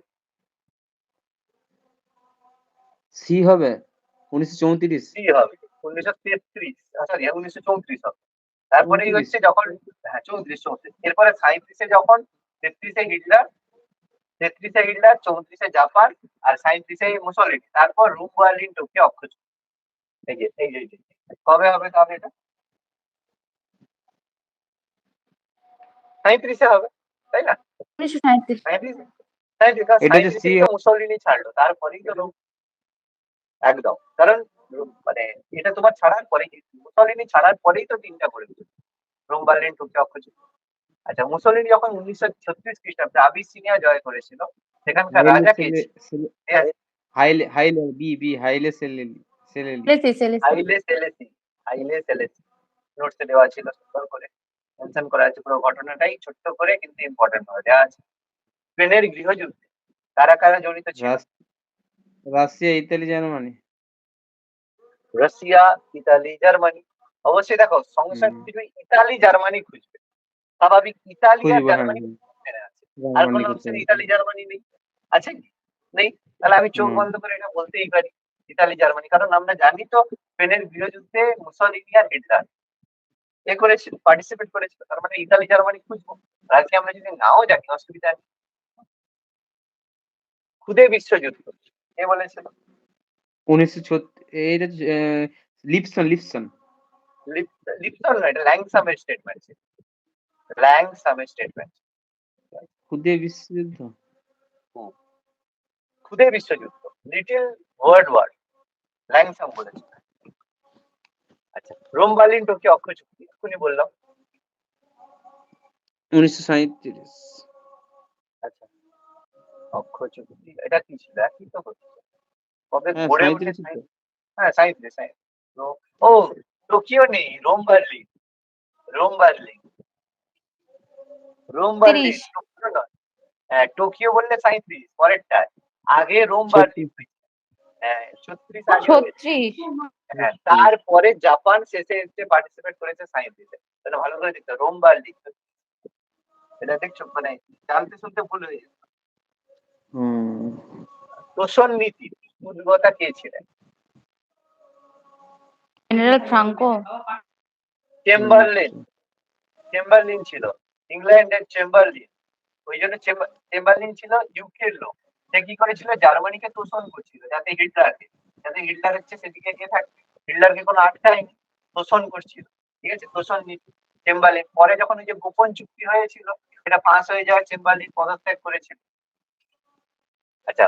সি হবে 1934। সি হবে 1933, সরি 1934 হবে। তারপরেই 34। হচ্ছে যখন, হ্যাঁ 34 এরপরে 37 যখন, 33 হিটলার, 33 হিটলার, 34 জাপান, আর 37 মুসলিনি, তারপর রোম, বার্লিন, টোকিও, অক্ষচুক্তি। এই যে কবে হবে তাহলে এটা? 37 হবে, তাই না? 1937 এটা হচ্ছে সি। মুসলিনি ছাড়লো, তারপরেই তো রোম। একদম, কারণ মানে এটা তোমার ছাড়ার পরেই, মুসলিনি ছাড়ার পরেই তো তিনটা করে দিল, রোম, বার্লিন, টোকিও, অক্ষচুক্তি। আচ্ছা, মুসলিনি যখন 1936 খ্রিস্টাব্দে আবিসিনিয়া জয় করেছিল, সেখানকার রাজা কে ছিল? হাইলে সেলেলি। সেলেসি হাইলে সেলেসি। হাইলে সেলেসি নোটসে দেওয়া ছিল, সুন্দর করে মেনশন করা আছে পুরো ঘটনাটাই, ছোট্ট করে কিন্তু ইম্পর্টেন্ট ভাবে দেওয়া আছে। স্পেনের গৃহযুদ্ধে কারা কারা জড়িত ছিল? Russia, Italy, Germany. Russia, Italy, Germany. অবশ্যই দেখো সঙ্গে সঙ্গে তুমি ইতালি জার্মানি খুঁজবে, স্বাভাবিক। ইতালি আর খুঁজবো, হ্যাঁ, জার্মানি হ্যাঁ। স্পেনে আছে, আর জার্মানি কোনো করতে অপশন হবে। ইতালি জার্মানি নেই, আছে কি? নেই। তাহলে আমি চোখ বন্ধ করে এটা বলতেই পারি ইতালি জার্মানি, কারণ আমরা জানি তো স্পেনের গৃহযুদ্ধে মুসলিনি আর হিটলার এ করেছিল, পার্টিসিপেট করেছিল, তার মানে ইতালি জার্মানি খুঁজবো। আর আজকে আমরা যদি নাও জানি অসুবিধা নেই। খুদে বিশ্বযুদ্ধ কে বলেছিল? 1936 এইটা লিপসন। লিপসন না, এটা ল্যাংসামের স্টেটমেন্ট ছিল, ল্যাংসামের স্টেটমেন্ট। খুদে বিশ্বযুদ্ধ। খুদে বিশ্বযুদ্ধ, লিটল ওয়ার্ড, ল্যাংসাম বলেছিল। আচ্ছা, রোম, বার্লিন, টোকিও, অক্ষচুক্তি এক্ষুনি বললাম। 1937। আচ্ছা, অক্ষচুক্তি এটা কি ছিল? একই তো হচ্ছে, কবে হ্যাঁ, গড়ে 37 উঠে? তো। হ্যাঁ, সাইন্স। ও, টোকিও নেই, Rome, Berlin, Rome, Berlin, Tokyo নয়। হ্যাঁ, টোকিও বললে 37 পরেরটা, আগে রোম, বার্লিন। 36। হ্যাঁ, 36 আগে হয়েছে। 36 হ্যাঁ, তারপরে জাপান শেষে এসে পার্টিসিপেট করেছে 37-এ। এটা ভালো করে দেখতে হবে, রোম, বার্লিন। এটা দেখছো, মানে জানতে শুনতে ভুল হয়ে যাবে। তোষণ নীতি উদ্যোক্তা কে ছিলেন? General Franco. চেম্বারলিন ছিল, ইংল্যান্ডের চেম্বারলিন। ওই জন্য চেম্বারলিন ছিল ইউকের লোক। সে কি করেছিল? জার্মানিকে তোষণ করছিল, যাতে হিটলার হচ্ছে সেদিকে গিয়ে থাকবে, হিটলারকে কোনো আটকায়নি, তোষণ করছিল। ঠিক আছে, তোষণ নীতি চেম্বারলিন। পরে যখন ওই যে গোপন চুক্তি হয়েছিল, এটা পাস হয়ে যাওয়ার চেম্বারলিন পদত্যাগ করেছিল। আচ্ছা,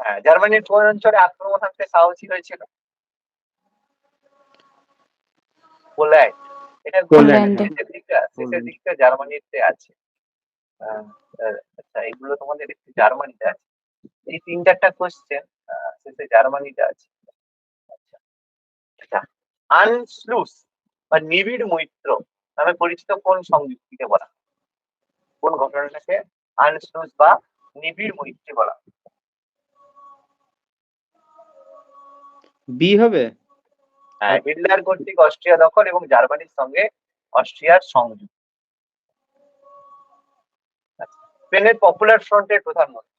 হ্যাঁ, জার্মানির কোন অঞ্চলে আক্রমণ হানতে সাহসী হয়েছিল? পোল্যান্ড। এটা পোল্যান্ডে। শেষের দিকটা জার্মানিতে আছে। আচ্ছা, এগুলো তোমাদের একটু জার্মানিতে আছে, এই 3-4টা কোশ্চেন শেষে জার্মানিতে আছে। আচ্ছা, আনস্লুস বা নিবিড় মৈত্র নামে পরিচিত কোন সংযুক্তিকে বলা হয়? কোন ঘটনাটাকে আনস্লুস বা নিবিড় মৈত্রী বলা হয়? বি হবে। হ্যাঁ, হিটলার কর্তৃক অস্ট্রিয়া দখল এবং জার্মানির সঙ্গে অস্ট্রিয়ার সংযুক্তি। স্পেনের পপুলার ফ্রন্টের প্রধানমন্ত্রী?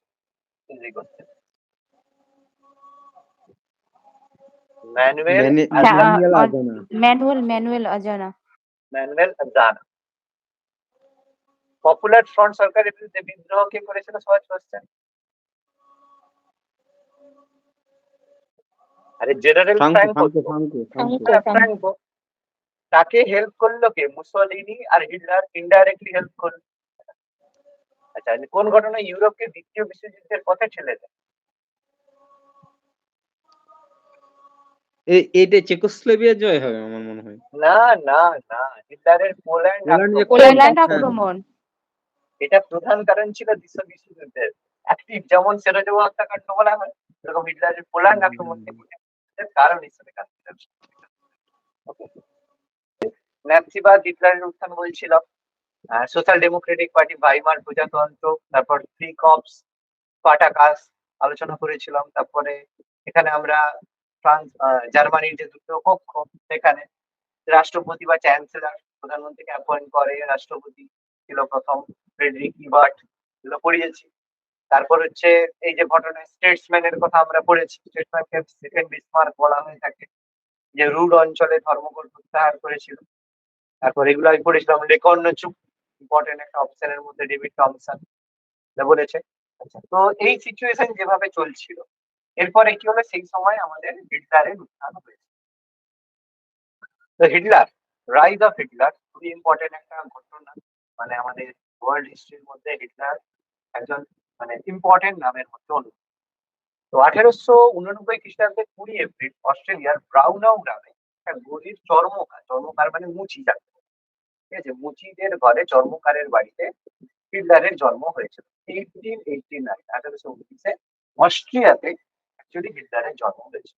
ম্যানুয়েল আজানা। পপুলার ফ্রন্ট সরকারের বিরুদ্ধে বিদ্রোহ কে করেছিল? সহজ কোশ্চেন। আরে জেনারেল ফ্রাঙ্কো। তাকে হেল্প করলো কে? মুসোলিনি আর হিটলার ইনডাইরেক্টলি হেল্প করলো। আচ্ছা, কোন ঘটনা ইউরোপকে দ্বিতীয় বিশ্বযুদ্ধের পথে ঠেলে দেয়? এইটা চেকোস্লোভাকিয়া জয় হবে আমার মনে হয়। না, হিটলারের পোল্যান্ড আক্রমণ। এটা প্রধান কারণ ছিল দ্বিতীয় বিশ্বযুদ্ধের। অ্যাক্টিভ যেমন সেরাজেভো হত্যাকাণ্ড বলা হয়, এরকম হিটলারের পোল্যান্ড আক্রমণকে কারণ হিসেবে কাজ করেছে। ন্যাপসিবাদ হিটলারের উত্থান বলছিল, সোশ্যাল ডেমোক্রেটিক পার্টি, ভাইমার প্রজাতন্ত্র, তারপর ফ্রি কপস, স্পার্টাকাস আলোচনা করেছিলাম। তারপরে এখানে আমরা জার্মানির যে দুটো কক্ষ, সেখানে রাষ্ট্রপতি বা চ্যান্সেলর প্রধানমন্ত্রীকে অ্যাপয়েন্ট করে, রাষ্ট্রপতি ছিল প্রথম ফ্রেডরিক ইবার্ট, এগুলো পড়িয়েছি। তারপর হচ্ছে এই যে ঘটনা স্টেটসম্যান এর কথা আমরা পড়েছি, স্টেটসম্যানকে সেকেন্ড বিসমার্ক বলা হয়ে থাকে, যে রুড অঞ্চলে ধর্মঘট প্রত্যাহার করেছিল। তারপর এগুলো আমি পড়েছিলাম, লেকর্নচুক ইম্পর্টেন্ট একটা অফিসারের মধ্যে ডেভিড টমসন এটা বলেছে। আচ্ছা, তো এই সিচুয়েশন যেভাবে চলছিল, এরপরে কি হলো, সেই সময় আমাদের হিটলারের উত্থান হয়েছে। তো হিটলার, রাইজ অফ হিটলার খুবই ইম্পর্টেন্ট একটা ঘটনা, মানে আমাদের ওয়ার্ল্ড হিস্ট্রির মধ্যে হিটলার একজন মানে ইম্পর্টেন্ট নামের মধ্যে অন্যতম। তো 1889 খ্রিস্টাব্দে 20 এপ্রিল অস্ট্রেলিয়ার ব্রাউনাউ গ্রামে একটা গরিব চর্মকার, চর্মকার মানে মুচি যাকে বলে, ঠিক আছে, মুচিদের ঘরে চর্মকারের বাড়িতে হিটলারের জন্ম হয়েছিল 1819 অস্ট্রিয়াতে অ্যাকচুয়ালি হিটলারের জন্ম হয়েছিল।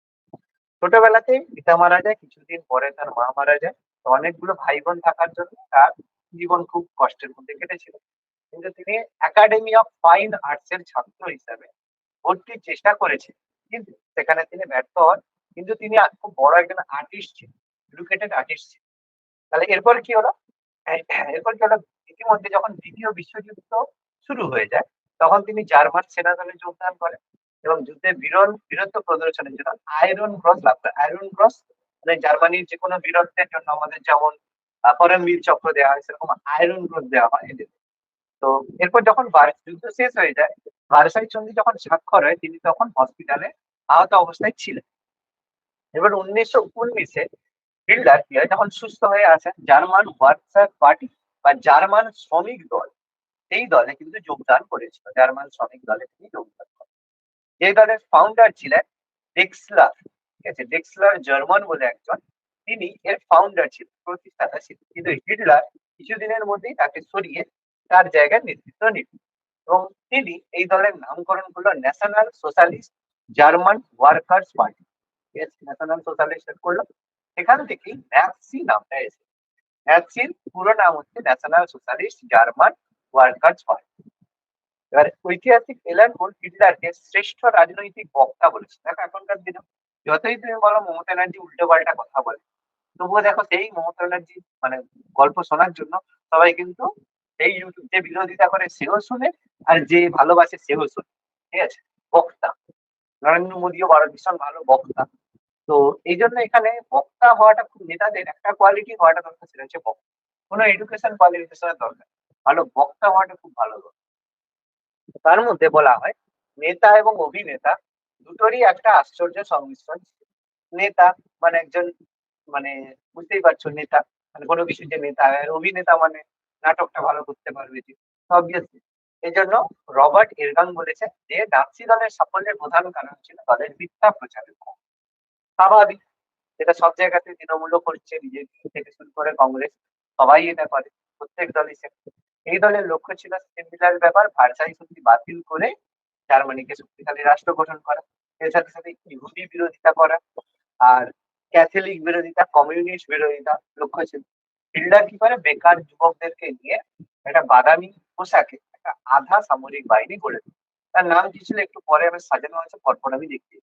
ছোটবেলাতেই পিতা মারা যায়, কিছুদিন পরে তার মা মারা যায়। তো অনেকগুলো ভাই বোন থাকার জন্য তার জীবন খুব কষ্টের মধ্যে কেটেছিল। কিন্তু তিনি একাডেমি অফ ফাইন আর্টস এর ছাত্র হিসাবে ভর্তির চেষ্টা করেছেন, কিন্তু সেখানে তিনি ব্যর্থ হন। কিন্তু তিনি খুব বড় একজন আর্টিস্ট ছিলেন, এডুকেটেড আর্টিস্ট ছিলেন। তাহলে এরপর কি হলো, এরপর কি হলো, ইতিমধ্যে যখন দ্বিতীয় বিশ্বযুদ্ধ শুরু হয়ে যায়, তখন তিনি জার্মান সেনা দলে যোগদান করেন এবং যুদ্ধে বীরত্ব প্রদর্শনের জন্য আয়রন ক্রস লাভ করেন। আয়রন ক্রস মানে জার্মানির যে কোনো বীরত্বের জন্য আমাদের যেমন পরমবীর চক্র দেওয়া হয়, সেরকম আয়রন ক্রস দেওয়া হয় এদের। তো এরপর যখন যুদ্ধ শেষ হয়ে যায়, ভার্সাই সন্ধি যখন স্বাক্ষর হয়, তিনি তখন হসপিটালে আহত অবস্থায় ছিলেন। এবার 1919-এ হিটলার কি হয়, যখন সুস্থ হয়ে আসেন, জার্মান ওয়ার্কার পার্টি বা জার্মান শ্রমিক দল, এই দলে কিন্তু যোগদান করেছিল। জার্মান শ্রমিক দলে তিনি যোগদান করেন, যে দলের ফাউন্ডার ছিলেন ডেক্সলার, ঠিক আছে, ডেক্সলার জার্মান বলে একজন, তিনি এর ফাউন্ডার ছিলেন, প্রতিষ্ঠাতা ছিলেন। কিন্তু হিটলার কিছুদিনের মধ্যেই তাকে সরিয়ে তার জায়গায় নেতৃত্ব নিলেন এবং তিনি এই দলের নামকরণ করলো national socialist German workers party, ঠিক আছে, ন্যাশনাল সোশ্যালিস্ট করলো। সেখান থেকেই ন্যাৎসি নামটা এসেছে। ন্যাৎসির পুরো নাম হচ্ছে national socialist German workers party. এবার ঐতিহাসিক এলান কোল হিটলারকে শ্রেষ্ঠ রাজনৈতিক বক্তা বলেছে। দেখো এখনকার দিনে যতই তুমি বলো মমতা ব্যানার্জি উল্টো পাল্টা কথা বলে, তবুও দেখো সেই মমতা ব্যানার্জি মানে গল্প শোনার জন্য সবাই কিন্তু এই ইউটিউব, যে বিরোধিতা করে সেও শুনে, আর যে ভালোবাসে সেও শুনে, ঠিক আছে, বক্তা। নরেন্দ্র মোদীও ভীষণ ভালো বক্তা। তো এই জন্য এখানে বক্তা হওয়াটা খুব, নেতাদের একটা কোয়ালিটি হওয়াটা দরকার, সেটা হচ্ছে বক্তা। কোনো এডুকেশন কোয়ালিফিকেশনের দরকার, ভালো বক্তা হওয়াটা খুব ভালো দরকার। তার মধ্যে বলা হয় নেতা এবং অভিনেতা দুটোরই একটা আশ্চর্য সংমিশ্রণ ছিল। নেতা মানে একজন, মানে বুঝতেই পারছো, নেতা মানে কোনো কিছু যে নেতা, আর অভিনেতা মানে নাটকটা ভালো করতে পারবে যে, অবভিয়াসলি। এই জন্য রবার্ট এরগান বলেছে যে নাৎসি দলের সাফল্যের প্রধান কারণ ছিল দলের মিথ্যা প্রচারের কম। স্বাভাবিক, এটা সব জায়গাতে তৃণমূলও করছে, বিজেপি থেকে শুরু করে কংগ্রেস, সবাই এটা করে, প্রত্যেক দলই সে। এই দলের লক্ষ্য ছিল সিমিলার ব্যাপার, ভার্সাই সন্ধি বাতিল করে জার্মানিকে শক্তিশালী রাষ্ট্র গঠন করা, এর সাথে সাথে ইহুদি বিরোধিতা করা আর ক্যাথলিক বিরোধিতা, কমিউনিস্ট বিরোধিতা লক্ষ্য ছিল। হিটলার কি করে, বেকার যুবকদেরকে নিয়ে একটা বাদামি পোশাকে একটা আধা সামরিক বাহিনী গড়ে তোলে। তার নাম কি ছিল একটু পরে আমি সাজানো আছে, পরপর আমি দেখি।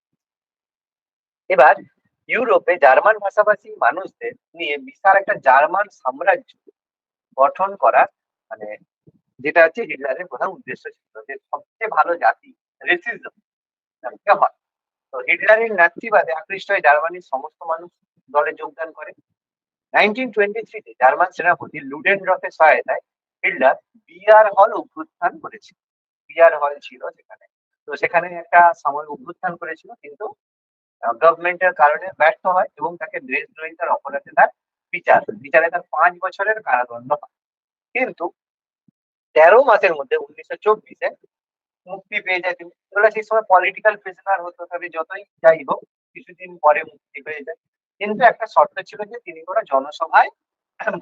এবার ইউরোপে জার্মান ভাষাভাষী মানুষদের নিয়ে বিশাল একটা জার্মান সাম্রাজ্য গঠন করার মানে যেটা হচ্ছে হিটলারের প্রধান উদ্দেশ্য ছিল, যে সবচেয়ে ভালো জাতি রেসিজম নামকে হয়। তো হিটলারের নাৎসিবাদে আকৃষ্ট হয়ে জার্মানির সমস্ত মানুষ দলে যোগদান করে। 1923-তে জার্মান সেনাপতি লুডেনডর্ফের সহায়তায় হিটলার বিয়ার হল অভ্যুত্থান করেছিল। বিয়ার হল ছিল সেখানে, তো সেখানে একটা সামরিক অভ্যুত্থান করেছিল, কিন্তু গভর্নমেন্টের কারণে ব্যর্থ হয় এবং তাকে দেশদ্রোহিতার অপরাধে তার বিচারে তার 5 বছরের কারাদণ্ড হয়। কিন্তু 13 মাসের মধ্যে 1924-এ মুক্তি পেয়ে যায় তিনি। এগুলো সেই সময় পলিটিক্যাল প্রিজনার হতো, তবে যতই যাই হোক কিছুদিন পরে মুক্তি পেয়ে যায়। কিন্তু একটা শর্ত ছিল যে তিনি কোনো জনসভায়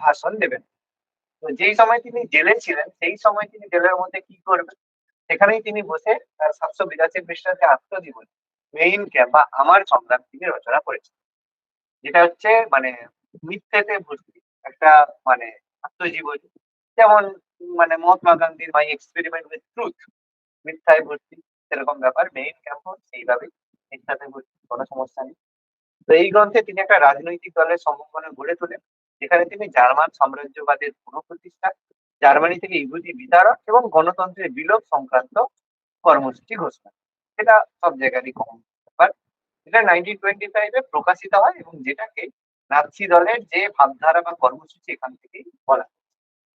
ভাষণ দেবেন। তো যেই সময় তিনি জেলে ছিলেন, সেই সময় তিনি জেলের মধ্যে কি করবেন, সেখানেই তিনি বসে তার 782 পৃষ্ঠার যে আত্মজীবনী মেইন ক্যাম্প বা আমার সংগ্রাম তিনি রচনা করেছেন, যেটা হচ্ছে মানে মিথ্যেতে ভর্তি একটা মানে আত্মজীবনী। যেমন মানে মহাত্মা গান্ধীর মাই এক্সপেরিমেন্ট উইথ ট্রুথ, মিথ্যায় ভর্তি, সেরকম ব্যাপার। মেইন ক্যাম্প সেইভাবেই মিথ্যাতে ভর্তি, কোনো সমস্যা নেই। তো এই গ্রন্থে তিনি একটা রাজনৈতিক দলের সম্ভাবনা গড়ে তোলেন, যেখানে তিনি জার্মান সাম্রাজ্যবাদের পুনঃপ্রতিষ্ঠা, জার্মানি থেকে ইহুদি বিতাড়ন এবং গণতন্ত্রের বিলোপ সংক্রান্ত কর্মসূচি ঘোষণা করেন। এটা সব জায়গারই কমন ব্যাপার। এটা 1925 প্রকাশিত হয় এবং যেটাকে নাৎসি দলের যে ভাবধারা বা কর্মসূচি এখান থেকেই বলা হয়।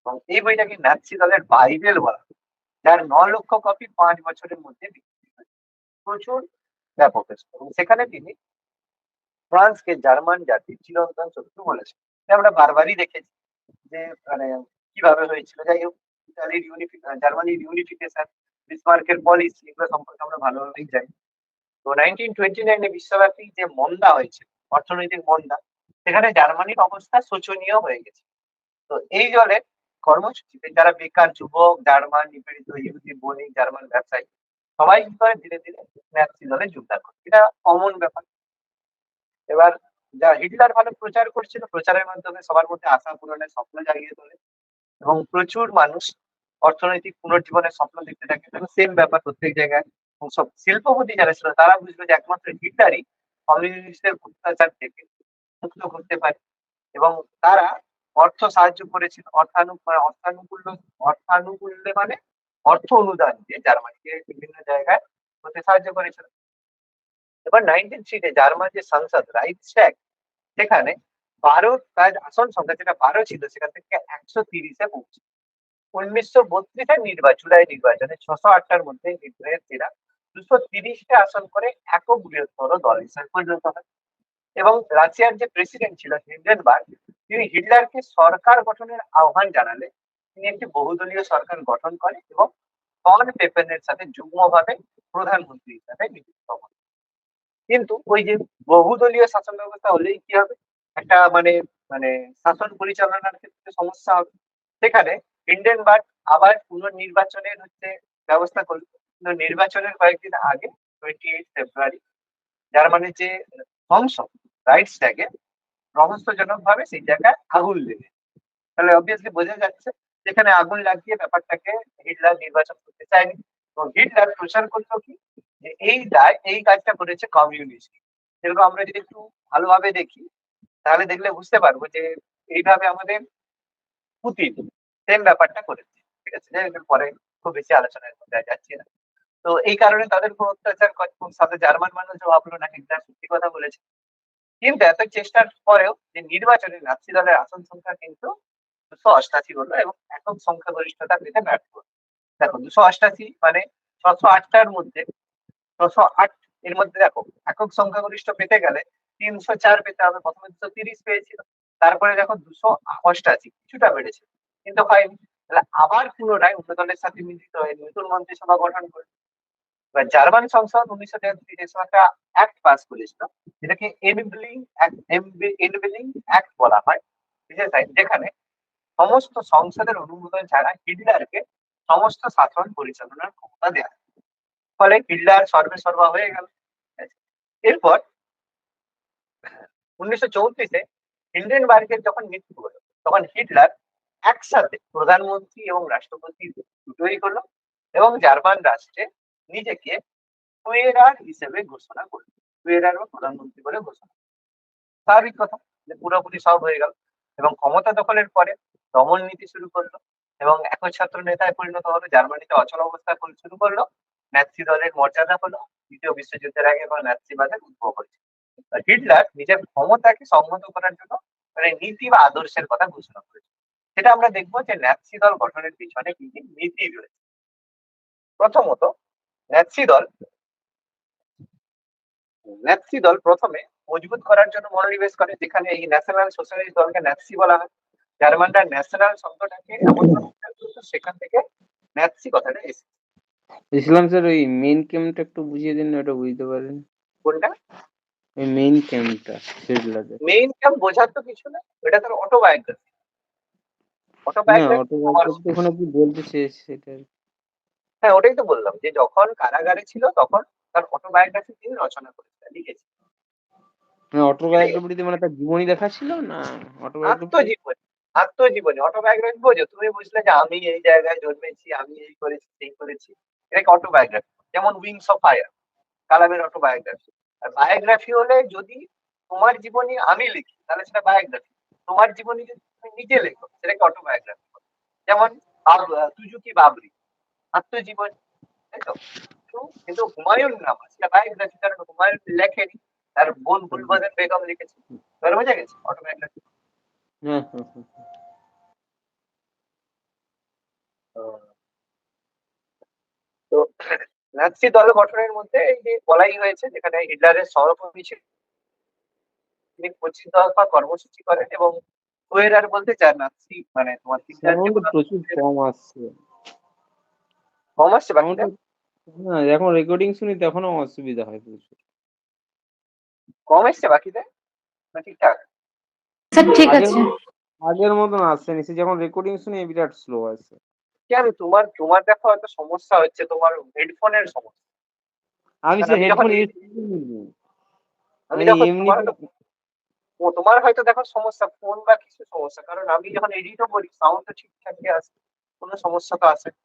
এবং এই বইটাকে নাৎসি দলের বাইবেল বলা হয়, যার 9 লক্ষ কপি 5 বছরের মধ্যে বিক্রি হয়। প্রচুর ব্যাপক এবং সেখানে তিনি ফ্রান্সকে জার্মান জাতির চিরন্তন শত্রু বলেছেন। এটা আমরা বারবারই দেখেছি যে মানে কিভাবে হয়েছিল। যাই হোক, ইতালির জার্মানির ইউনিফিকেশন, বিসমার্কের পলিসি, এগুলো সম্পর্কে আমরা ভালোভাবেই জানি। তো 1929 বিশ্বব্যাপী যে মন্দা হয়েছে, অর্থনৈতিক মন্দা, সেখানে জার্মানির অবস্থা শোচনীয় হয়ে গেছে। তো এই দলের কর্মসূচিতে যারা বেকার যুবক, জার্মান নিপীড়িত ইহুদি বণিক, জার্মান ব্যবসায়ী, সবাই কি করে ধীরে ধীরে ন্যাৎসি দলে যোগদান করে। এটা কমন ব্যাপার। এবার যা হিটলার ভালো প্রচার করছিল, প্রচারের মাধ্যমে সবার মধ্যে আশা পূরণের স্বপ্ন জাগিয়ে তোলে এবং প্রচুর মানুষ অর্থনৈতিক পুনর্জীবনের স্বপ্ন দেখতে থাকে। সেম ব্যাপার প্রত্যেক জায়গায়। এবং সব শিল্পপতি যারা ছিল তারা বুঝলো যে একমাত্র হিটলারই কমিউনিস্টদের অত্যাচার থেকে মুক্ত করতে পারে এবং তারা অর্থ সাহায্য করেছিল, অর্থানুকূল্যে মানে অর্থ অনুদান দিয়ে জার্মানিকে বিভিন্ন জায়গায় হতে সাহায্য করেছিল। এবার 1903 জার্মান যে সংসদ রাইখস্ট্যাগ, সেখানে 12 তার আসন সংখ্যা যেটা 12 ছিল সেখান থেকে 130-এ পৌঁছে। 1932-এর জুলাই নির্বাচনে 608টার মধ্যে হিটলারের 230টা আসন করে একক বৃহত্তর দল হিসেবে পরিণত হয় এবং রাশিয়ার যে প্রেসিডেন্ট ছিল হিন্ডেনবার্গ, তিনি হিটলারকে সরকার গঠনের আহ্বান জানালে তিনি একটি বহুদলীয় সরকার গঠন করেন এবং ফন পেপেনের সাথে যুগ্মভাবে প্রধানমন্ত্রী হিসাবে নিযুক্ত হন। কিন্তু ওই যে বহুদলীয় শাসন ব্যবস্থা হলেই কি হবে, একটা মানে মানে শাসন পরিচালনার ক্ষেত্রে সমস্যা হবে। সেখানে হিন্ডেনবার্গ আবার পুনর্নির্বাচনের ব্যবস্থা করলো। কিন্তু নির্বাচনের কয়েকদিন আগে 28 ফেব্রুয়ারি জার্মানির যে সংসদ রাইখস্ট্যাগে রহস্যজনক ভাবে সেই জায়গায় আগুন লেগে, তাহলে অবভিয়াসলি বোঝা যাচ্ছে যেখানে আগুন লাগিয়ে ব্যাপারটাকে হিটলার নির্বাচন করতে চায়নি। এবং হিটলার প্রচার করতো কি, যে এই কাজটা করেছে কমিউনিস্ট। যেরকম আমরা যদি একটু ভালোভাবে দেখি তাহলে দেখলে বুঝতে পারবো যে এইভাবে আমাদের পুতিন সেম ব্যাপারটা করেছে। ঠিক আছে, পরে খুব বেশি আলোচনার মধ্যে যাচ্ছি না। তো এই কারণে তাদের উপর অত্যাচার সাথে জার্মান মানুষ ভাবলো না হিটলার সত্যি কথা বলেছে। কিন্তু এত চেষ্টার পরেও যে নির্বাচনে নাৎসি দলের আসন সংখ্যা কিন্তু 288 হলো এবং একক সংখ্যাগরিষ্ঠতা পেতে ব্যর্থ হলো। দেখো 288 মানে 608টার মধ্যে 608 এর মধ্যে দেখো একক সংখ্যাগরিষ্ঠ পেতে গেলে 304 পেতে হবে। প্রথমে 230 পেয়েছিল, তারপরে দেখো 288 কিছুটা বেড়েছে, কিন্তু হয়নি। তাহলে আবার পুনরায় অন্য দলের সাথে মিলিত হয়ে নতুন মন্ত্রিসভা গঠন করে। এবার জার্মান সংসদ 1933 একটা অ্যাক্ট পাস করেছিল, যেটাকে এনবেলিং অ্যাক্ট বলা হয়, যেখানে সমস্ত সংসদের অনুমোদন ছাড়া হিটলারকে সমস্ত শাসন পরিচালনার ক্ষমতা দেওয়া হয়। ফলে হিটলার সর্বেসর্বা হয়ে গেল। এরপর 1934-এ হিন্ডেনবার্গের যখন মৃত্যু হলো, তখন হিটলার একসাথে প্রধানমন্ত্রী এবং রাষ্ট্রপতি দুটোই হলো এবং জার্মান রাষ্ট্রে নিজেকে ফুয়েরার হিসেবে ঘোষণা করল। ফুয়েরার বা প্রধানমন্ত্রী বলে ঘোষণা। স্বাভাবিক কথা যে পুরোপুরি সব হয়ে গেল এবং ক্ষমতা দখলের পরে দমন নীতি শুরু করলো এবং একচ্ছত্র নেতায় পরিণত হলো। জার্মানিতে অচল অবস্থা শুরু করলো। ন্যাৎসি দলের মর্যাদা হলো। দ্বিতীয় বিশ্বযুদ্ধের আগে এবং ন্যাৎসিবাদের উদ্ভব হয়েছে। হিটলার নিজের ক্ষমতাকে সংহত করার জন্য মানে নীতি বা আদর্শের কথা ঘোষণা করেছে। সেটা আমরা দেখবো যে ন্যাৎসি দল গঠনের পিছনে কি কি নীতি রয়েছে। প্রথমত, ন্যাৎসি দল প্রথমে মজবুত করার জন্য মনোনিবেশ করে, যেখানে এই ন্যাশনাল সোশ্যালিস্ট দলকে ন্যাৎসি বলা হয়। জার্মানরা ন্যাশনাল শব্দটাকে এমন সেখান থেকে ন্যাৎসি কথাটা এসেছে। ইসলাম স্যার ওই মেইন ক্যাম্পটা একটু বুঝিয়ে দিন না, ওটা বুঝতে পারেন? কোনটা ওই মেইন ক্যাম্পটা হিটলারের? মেইন ক্যাম্প বোঝার তো কিছু না, ওটা তার অটোবায়োগ্রাফি। না, অটোবায়োগ্রাফি ওখানে কি বলতে চেয়েছে সেটা? হ্যাঁ, ওটাই তো বললাম যে যখন কারাগারে ছিল তখন তার অটোবায়োগ্রাফি তিনি রচনা করেছিলেন, লিখেছেন। অটোবায়োগ্রাফিতে মানে তার জীবনী লেখা ছিল না? আত্মজীবনী অটোবায়োগ্রাফি বোঝো, তুমি বুঝলে যে আমি এই জায়গায় জন্মেছি, আমি এই করেছি সেই করেছি, এটাকে অটোবায়োগ্রাফি। যেমন উইংস অফ ফায়ার কালামের অটোবায়োগ্রাফি। আর বায়োগ্রাফি হলে যদি তোমার জীবনী আমি লিখি তাহলে সেটা বায়োগ্রাফি। তোমার জীবনী যদি তুমি নিজে লেখো সেটাকে অটোবায়োগ্রাফি। যেমন সুজুকি বাবরি আত্মজীবনী, তাই তো? কিন্তু হুমায়ুন নামা সেটা বায়োগ্রাফি, কারণ হুমায়ুন লেখেনি, তার বোন গুলবাদন বেগম লিখেছে। এবার বোঝা গেছে অটোবায়োগ্রাফি। হ্যাঁ হ্যাঁ হ্যাঁ। তো নাৎসি দল গঠনের মধ্যে এই যে বলাই হয়েছে, যেখানে হিটলারের সহকর্মী ছিল তিনি 25 দফা কর্মসূচি করেন, এবং ফুয়েরার বলতে চান নাৎসি মানে তোমার হিটলার যে সাউন্ড প্রচুর কম আসছে। কম আসছে বাকিটা। সাউন্ড না, যখন রেকর্ডিং শুনি তখনও অসুবিধা হয় প্রচুর। কম এসছে বাকিটা না ঠিকঠাক? স্যার ঠিক আগের আছে। আগের মতন আসছে না, সে যখন রেকর্ডিং শুনি বিরাট স্লো আসছে। কেন তোমার তোমার দেখো হয়তো সমস্যা হচ্ছে তোমার হেডফোনের সমস্যা। আমি কারণ সে আমি যখন হেডফোন ইউজ এই- করিনি। আমি মানে যখন এমনি তোমার হয়তো তোমার হয়তো দেখো সমস্যা ফোন বা কিছু সমস্যা, কারণ আমি যখন এডিটও করি সাউন্ড তো ঠিকঠাকই আসে, কোনো সমস্যা তো আসে না।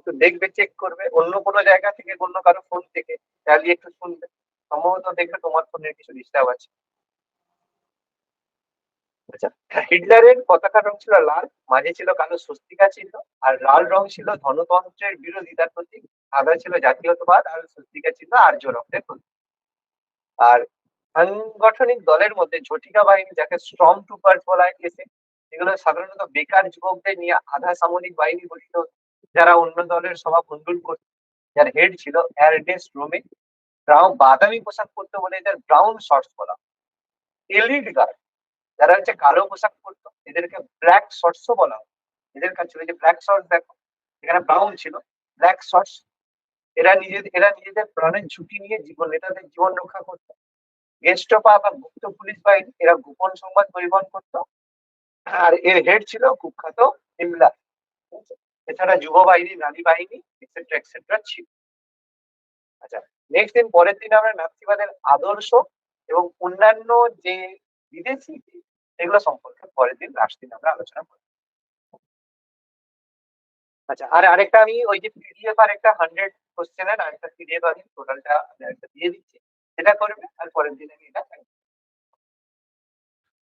তো দেখবে, চেক করবে অন্য কোনো জায়গা থেকে, অন্য কারো ফোন থেকে চালিয়ে একটু শুনবে, সম্ভবত দেখবে তোমার ফোনের কিছু ডিস্টার্ব আছে। আচ্ছা, হিটলারের পতাকার রং ছিল লাল, মাঝে ছিল কালো স্বস্তিকা চিহ্ন, আর লাল রং ছিল ধনতন্ত্রের বিরোধিতার প্রতীক, সাদা ছিল জাতীয়তাবাদ, আর স্বস্তিকা চিহ্ন আর্য রক্তের প্রতীক। আর সাংগঠনিক দলের মধ্যে ঝটিকা বাহিনী, যাকে স্ট্রং ট্রুপার্স বলা হয় এসে, এগুলো সাধারণত বেকার যুবকদের নিয়ে আধা সামরিক বাহিনী গঠিত হতো, যারা অন্য দলের সভা ভণ্ডুল করত। যার হেড ছিল এয়ারডেস্ট রোমে, বাদামি পোশাক পরতো বলে এদের ব্রাউন শর্টস বলা। এলিট গার্ড, যারা হচ্ছে কালো পোশাক পরতো, এদেরকে ব্ল্যাক শর্টসও বলা হয়। এদের কাছে ওই যে ব্ল্যাক শর্টস দেখো, এখানে ব্রাউন ছিল, ব্ল্যাক শর্টস। এরা নিজেদের প্রাণের ঝুঁকি নিয়ে নেতাদের জীবন রক্ষা করতো। গেস্টোপা বা গুপ্ত পুলিশ বাহিনী, এরা গোপন সংবাদ পরিবহন করতো। আর এর হেড ছিল কুখ্যাত হিমলার। এছাড়া যুব বাহিনী, নারী বাহিনী এক্সেট্রা এক্সেট্রা ছিল। আচ্ছা, নেক্সট দিন, পরের দিন আমরা নাৎসিবাদের আদর্শ এবং অন্যান্য যে বিদেশি দিক, সেগুলো সম্পর্কে পরের দিন লাস্ট দিন আমরা আলোচনা করব। আচ্ছা, আর আরেকটা আমি ওই যে পিডিএফ আর একটা 100 কোশ্চেনের আরেকটা পিডিএফ আমি টোটালটা দিয়ে দিচ্ছি, সেটা করবে, আর পরের দিনে